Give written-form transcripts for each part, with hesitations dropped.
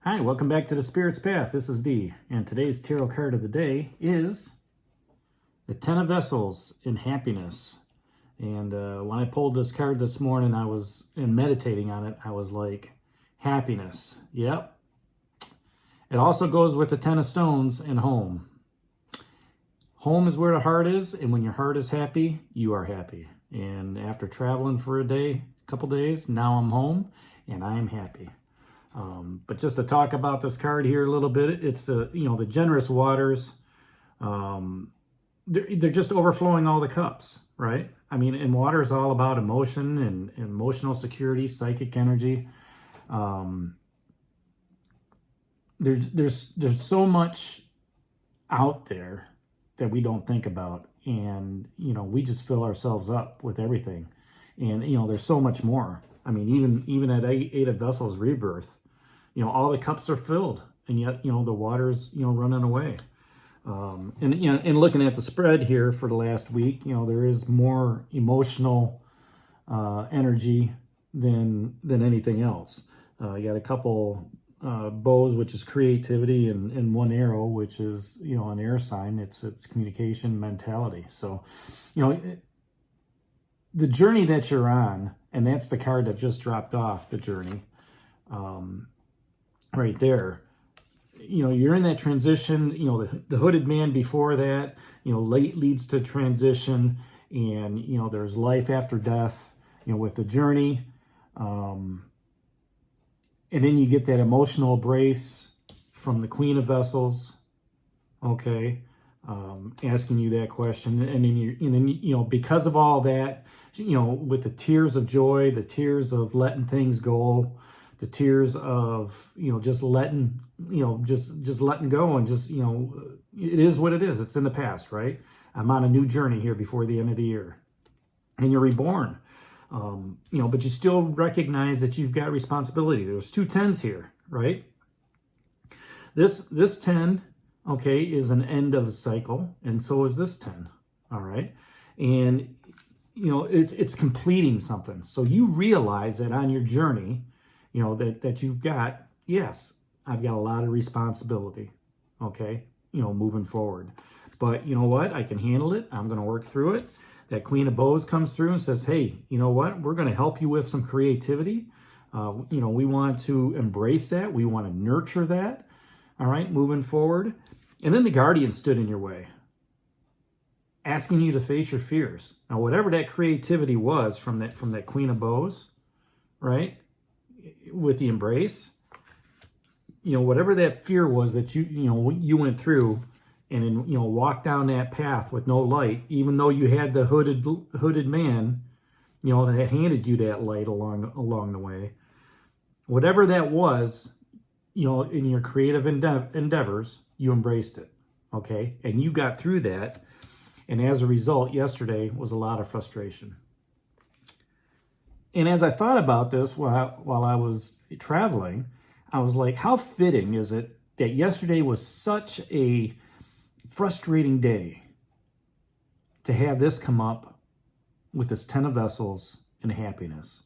Hi, welcome back to the Spirit's Path. This is Dee, and today's tarot card of the day is the Ten of Vessels in Happiness. And when I pulled this card this morning, I was meditating on it. I was like, happiness. Yep. It also goes with the Ten of Stones and home. Home is where the heart is, and when your heart is happy, you are happy. And after traveling for a couple days, now I'm home, and I am happy. But just to talk about this card here a little bit, it's the generous waters. They're just overflowing all the cups, right? I mean, and water is all about emotion and emotional security, psychic energy. There's so much out there that we don't think about, and we just fill ourselves up with everything, and there's so much more. I mean, even at eight of Vessels rebirth, all the cups are filled, and yet, the water's, running away. And looking at the spread here for the last week, there is more emotional energy than anything else. You got a couple bows, which is creativity, and one arrow, which is, an air sign. It's communication, mentality. So, the journey that you're on, and that's the card that just dropped off the journey. Right there, you're in that transition. The hooded man before that, late leads to transition, and there's life after death, with the journey, and then you get that emotional embrace from the Queen of Vessels, okay, asking you that question, and then because of all that, with the tears of joy, the tears of letting things go, the tears of just letting just letting go, and just it is what it is. It's in the past, right? I'm on a new journey here before the end of the year, and you're reborn. But you still recognize that you've got responsibility. There's two tens here, right? This 10, okay, is an end of a cycle, and so is this 10. All right, and it's completing something. So you realize that on your journey, that you've got, yes, I've got a lot of responsibility, okay, moving forward. But you know what? I can handle it. I'm going to work through it. That Queen of Bows comes through and says, hey, you know what? We're going to help you with some creativity. We want to embrace that. We want to nurture that, all right, moving forward. And then the Guardian stood in your way, asking you to face your fears. Now, whatever that creativity was from that Queen of Bows, right, with the embrace, whatever that fear was that you went through, and then walked down that path with no light, even though you had the hooded man, that handed you that light along the way. Whatever that was, in your creative endeavors, you embraced it, okay, and you got through that. And as a result, yesterday was a lot of frustration. And as I thought about this while I was traveling, I was like, how fitting is it that yesterday was such a frustrating day to have this come up with this 10 of Vessels and happiness.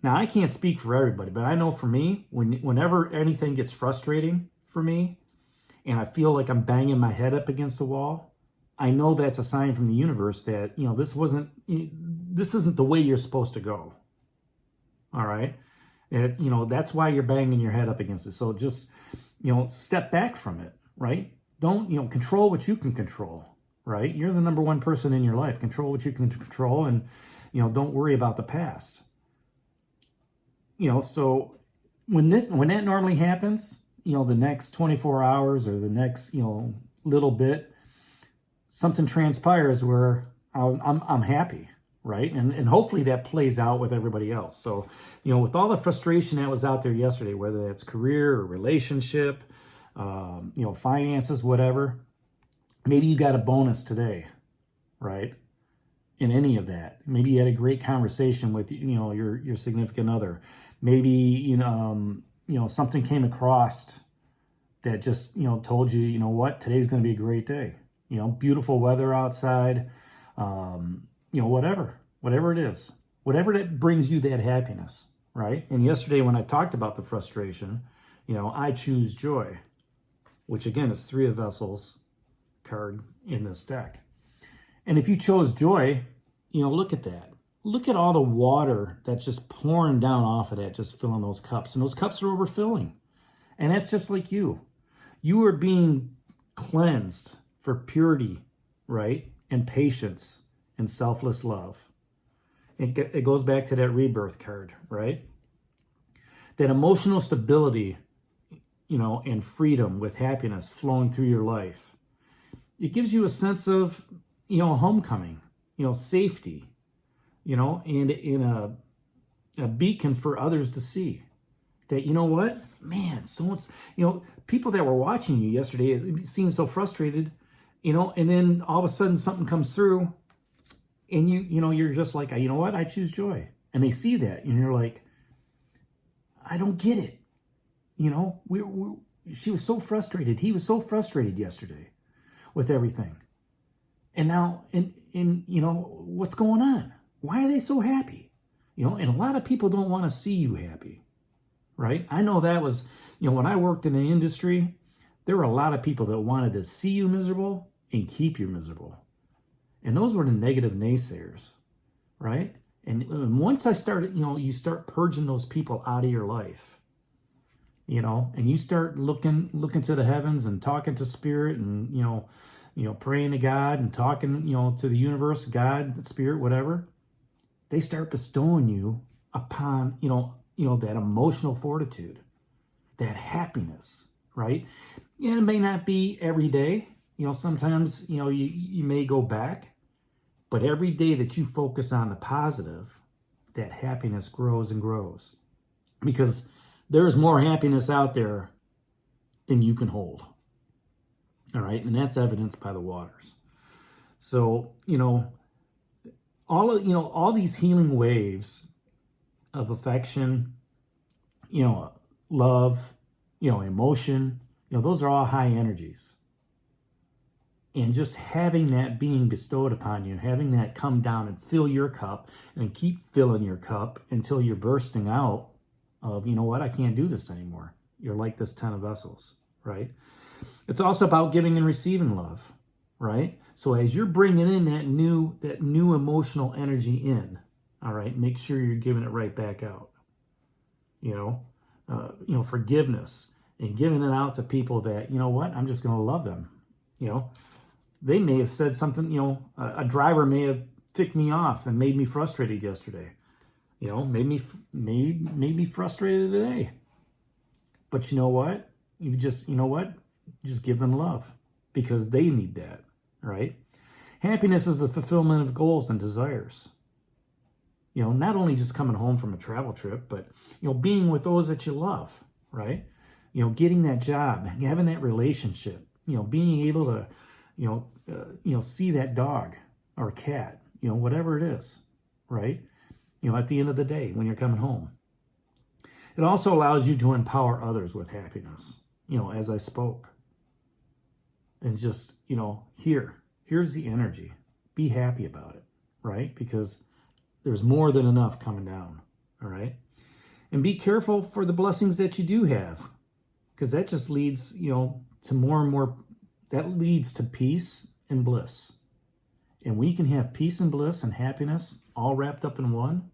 Now, I can't speak for everybody, but I know for me, whenever anything gets frustrating for me, and I feel like I'm banging my head up against the wall, I know that's a sign from the universe that, this isn't the way you're supposed to go. All right. That's why you're banging your head up against it. So just, step back from it, right? Don't, control what you can control, right? You're the number one person in your life. Control what you can control, and, don't worry about the past. So when that normally happens, the next 24 hours or the next, little bit, something transpires where I'm happy, right? And hopefully that plays out with everybody else. So, with all the frustration that was out there yesterday, whether that's career or relationship, finances, whatever, maybe you got a bonus today, right? In any of that. Maybe you had a great conversation with, your significant other. Maybe, something came across that just, told you, what, today's going to be a great day. Beautiful weather outside, whatever it is, whatever that brings you that happiness, right? And yesterday when I talked about the frustration, I choose joy, which again is 3 of Vessels card in this deck. And if you chose joy, look at that. Look at all the water that's just pouring down off of that, just filling those cups. And those cups are overfilling. And that's just like you. You are being cleansed for purity, right? And patience and selfless love. It goes back to that rebirth card, right? That emotional stability, and freedom with happiness flowing through your life. It gives you a sense of, homecoming, safety, and in a beacon for others to see. That, what? Man, someone's, people that were watching you yesterday seemed so frustrated, and then all of a sudden something comes through and you're just like, you know what? I choose joy. And they see that and you're like, I don't get it. She was so frustrated. He was so frustrated yesterday with everything. And now, what's going on? Why are they so happy? And a lot of people don't want to see you happy, right? I know that was, when I worked in the industry, there were a lot of people that wanted to see you miserable and keep you miserable. And those were the negative naysayers, right? And once I started, you start purging those people out of your life, and you start looking to the heavens and talking to spirit and, praying to God and talking, to the universe, God, the spirit, whatever, they start bestowing you upon, that emotional fortitude, that happiness, right? And it may not be every day. Sometimes, you may go back, but every day that you focus on the positive, that happiness grows and grows, because there's more happiness out there than you can hold. All right. And that's evidenced by the waters. So, all these healing waves of affection, love, emotion, those are all high energies. And just having that being bestowed upon you, having that come down and fill your cup and keep filling your cup until you're bursting out of, I can't do this anymore. You're like this 10 of Vessels, right? It's also about giving and receiving love, right? So as you're bringing in that new emotional energy in, all right, make sure you're giving it right back out. Forgiveness and giving it out to people that, I'm just going to love them. They may have said something, a driver may have ticked me off and made me frustrated yesterday. Made me frustrated today. But you know what? Just give them love because they need that, right? Happiness is the fulfillment of goals and desires. Not only just coming home from a travel trip, but, being with those that you love, right? Getting that job, having that relationship, being able to, see that dog or cat, whatever it is, right? At the end of the day when you're coming home. It also allows you to empower others with happiness, as I spoke. And just, here's the energy. Be happy about it, right? Because there's more than enough coming down, all right? And be careful for the blessings that you do have, because that just leads, to more and more, that leads to peace and bliss. And we can have peace and bliss and happiness all wrapped up in one.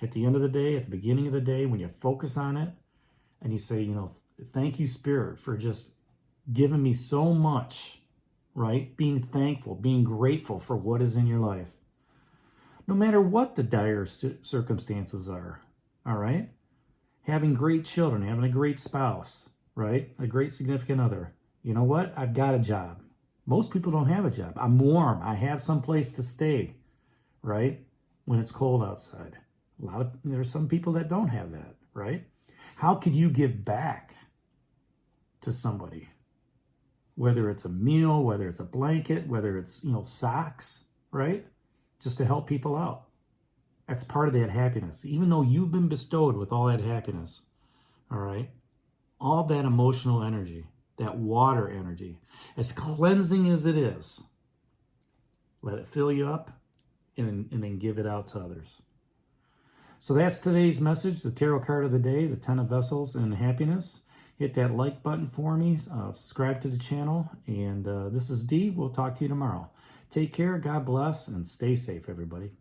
At the end of the day, at the beginning of the day, when you focus on it and you say, thank you, Spirit, for just giving me so much, right? Being thankful, being grateful for what is in your life. No matter what the dire circumstances are, all right? Having great children, having a great spouse, right? A great significant other. You know what? I've got a job. Most people don't have a job. I'm warm. I have some place to stay, right? When it's cold outside. There's some people that don't have that, right? How could you give back to somebody? Whether it's a meal, whether it's a blanket, whether it's, socks, right? Just to help people out. That's part of that happiness. Even though you've been bestowed with all that happiness, all right? All that emotional energy, that water energy, as cleansing as it is, let it fill you up and then give it out to others. So that's today's message, the tarot card of the day, the Ten of Vessels and Happiness. Hit that like button for me, subscribe to the channel, and this is Dee. We'll talk to you tomorrow. Take care, God bless, and stay safe, everybody.